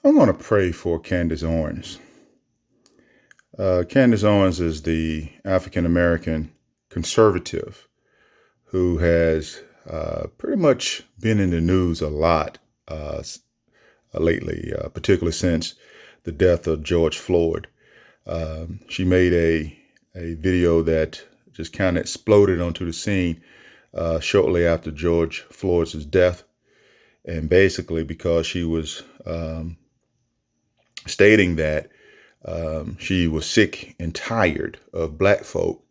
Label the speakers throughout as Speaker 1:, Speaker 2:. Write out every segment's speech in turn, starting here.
Speaker 1: I want to pray for Candace Owens. Candace Owens is the African American conservative who has pretty much been in the news a lot lately, particularly since the death of George Floyd. She made a video that just kind of exploded onto the scene shortly after George Floyd's death. And basically because she was stating that she was sick and tired of black folk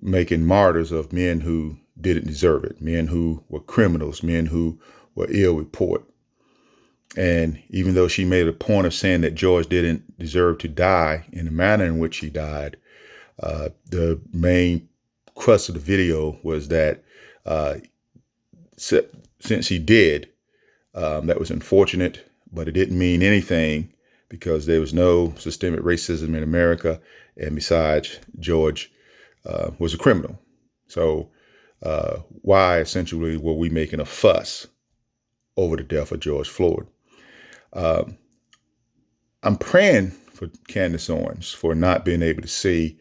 Speaker 1: making martyrs of men who didn't deserve it, men who were criminals, men who were ill report. And even though she made a point of saying that George didn't deserve to die in the manner in which he died, the main crux of the video was that since he did, that was unfortunate, but it didn't mean anything because there was no systemic racism in America. And besides, George was a criminal. So why essentially were we making a fuss over the death of George Floyd? I'm praying for Candace Owens for not being able to see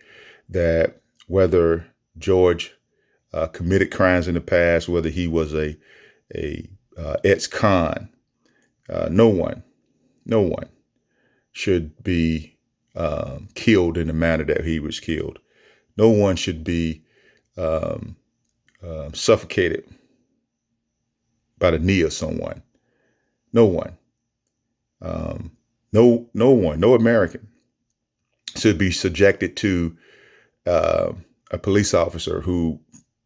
Speaker 1: that whether George committed crimes in the past, whether he was a ex-con, no one should be killed in the manner that he was killed. No one should be suffocated by the knee of someone. No one. No one, no American should be subjected to a police officer who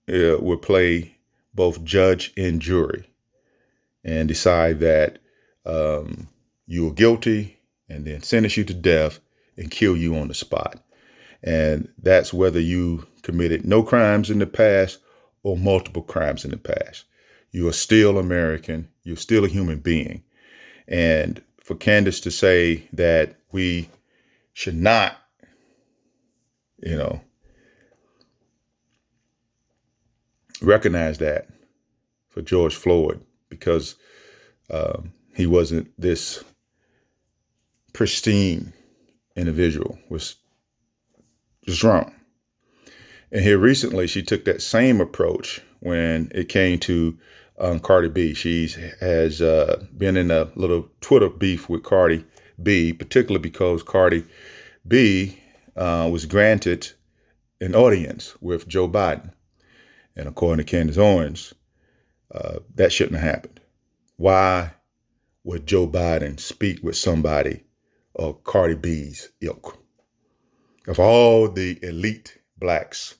Speaker 1: would play both judge and jury and decide that you are guilty and then sentence you to death and kill you on the spot. And that's whether you committed no crimes in the past or multiple crimes in the past. You are still American. You're still a human being. And for Candace to say that we should not, recognize that for George Floyd because he wasn't this pristine individual was just wrong. And here recently, she took that same approach when it came to Cardi B. She has been in a little Twitter beef with Cardi B, particularly because Cardi B was granted an audience with Joe Biden. And according to Candace Owens, that shouldn't have happened. Why would Joe Biden speak with somebody of Cardi B's ilk? Of all the elite blacks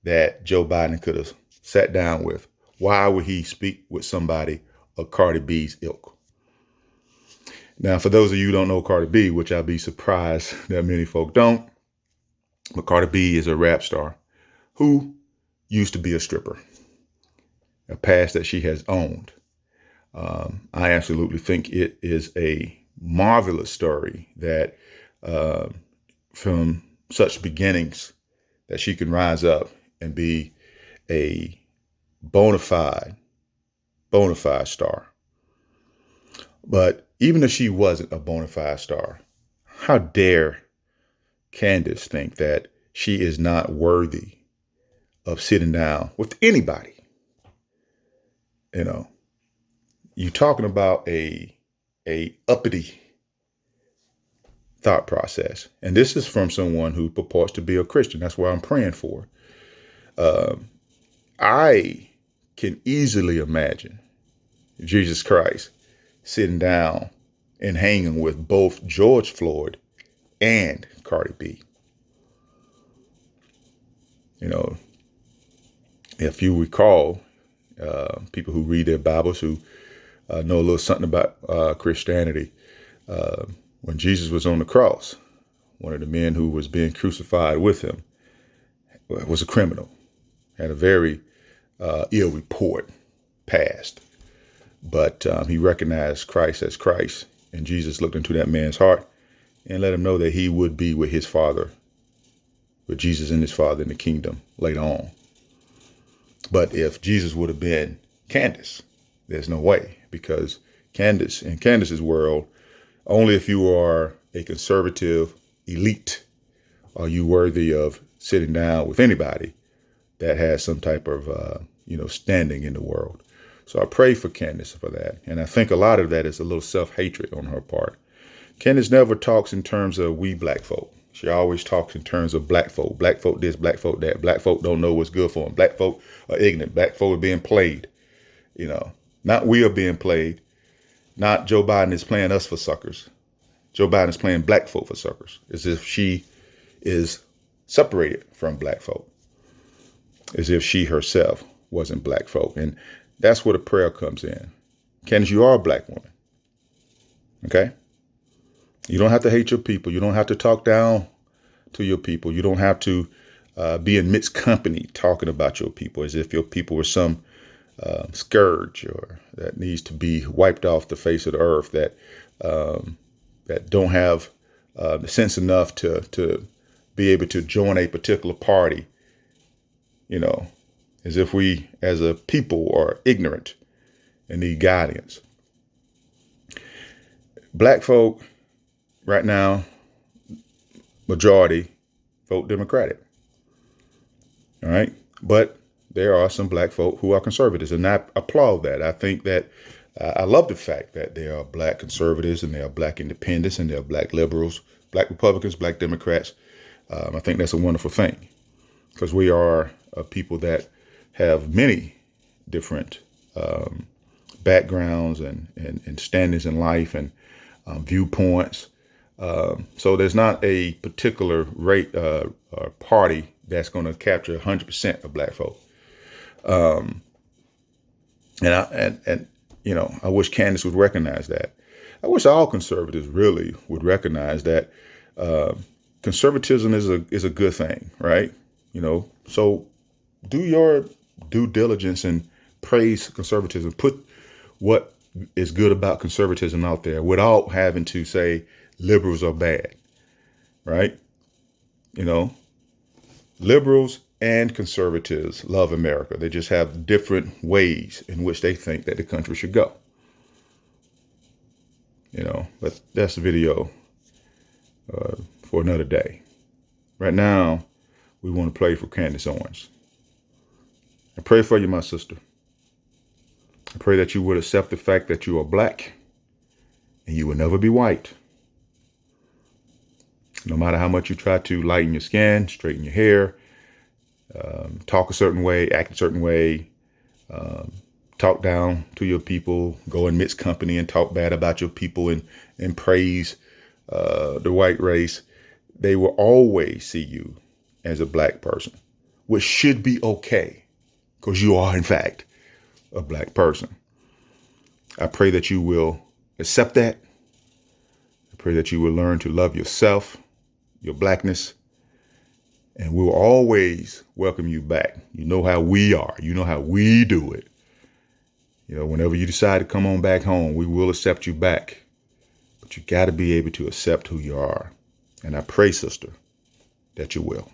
Speaker 1: that Joe Biden could have sat down with, why would he speak with somebody of Cardi B's ilk? Now, for those of you who don't know Cardi B, which I'd be surprised that many folk don't, but Cardi B is a rap star who used to be a stripper, a past that she has owned. I absolutely think it is a marvelous story that from such beginnings that she can rise up and be a bona fide star. But even if she wasn't a bona fide star, how dare Candace think that she is not worthy of sitting down with anybody? You're talking about a uppity thought process. And this is from someone who purports to be a Christian. That's what I'm praying for. I can easily imagine Jesus Christ sitting down and hanging with both George Floyd and Cardi B. If you recall, people who read their Bibles, who know a little something about Christianity, when Jesus was on the cross, one of the men who was being crucified with him was a criminal, had a very ill report past, but he recognized Christ as Christ, and Jesus looked into that man's heart and let him know that he would be with his Father, with Jesus and his Father in the kingdom later on. But if Jesus would have been Candace, there's no way, because Candace, in Candace's world, Only if you are a conservative elite are you worthy of sitting down with anybody that has some type of, standing in the world. So I pray for Candace for that. And I think a lot of that is a little self-hatred on her part. Candace never talks in terms of we black folk. She always talks in terms of black folk. Black folk this, black folk that. Black folk don't know what's good for them. Black folk are ignorant. Black folk are being played. Not we are being played. Not Joe Biden is playing us for suckers. Joe Biden is playing black folk for suckers. As if she is separated from black folk. As if she herself wasn't black folk. And that's where the prayer comes in. Candace, you are a black woman. Okay? You don't have to hate your people. You don't have to talk down to your people. You don't have to be in mixed company talking about your people as if your people were some scourge or that needs to be wiped off the face of the earth, that don't have the sense enough to be able to join a particular party, as if we as a people are ignorant and need guidance. Black folk right now, majority vote Democratic. All right. But there are some black folk who are conservatives, and I applaud that. I think that I love the fact that there are black conservatives and there are black independents and there are black liberals, black Republicans, black Democrats. I think that's a wonderful thing because we are a people that have many different backgrounds and standings in life and viewpoints. So there's not a particular rate party that's going to capture 100% of black folk. I wish Candace would recognize that. I wish all conservatives really would recognize that conservatism is a good thing, right? So do your due diligence and praise conservatism. Put what is good about conservatism out there without having to say liberals are bad, right? Liberals and conservatives love America. They just have different ways in which they think that the country should go. But that's the video for another day. Right now, we want to pray for Candace Owens. I pray for you, my sister. I pray that you would accept the fact that you are black and you will never be white. No matter how much you try to lighten your skin, straighten your hair, talk a certain way, act a certain way, talk down to your people, go in mixed company and talk bad about your people and praise the white race, they will always see you as a black person, which should be okay because you are, in fact, a black person. I pray that you will accept that. I pray that you will learn to love yourself, your blackness, and we will always welcome you back. You know how we are. You know how we do it. Whenever you decide to come on back home, we will accept you back. But you got to be able to accept who you are. And I pray, sister, that you will.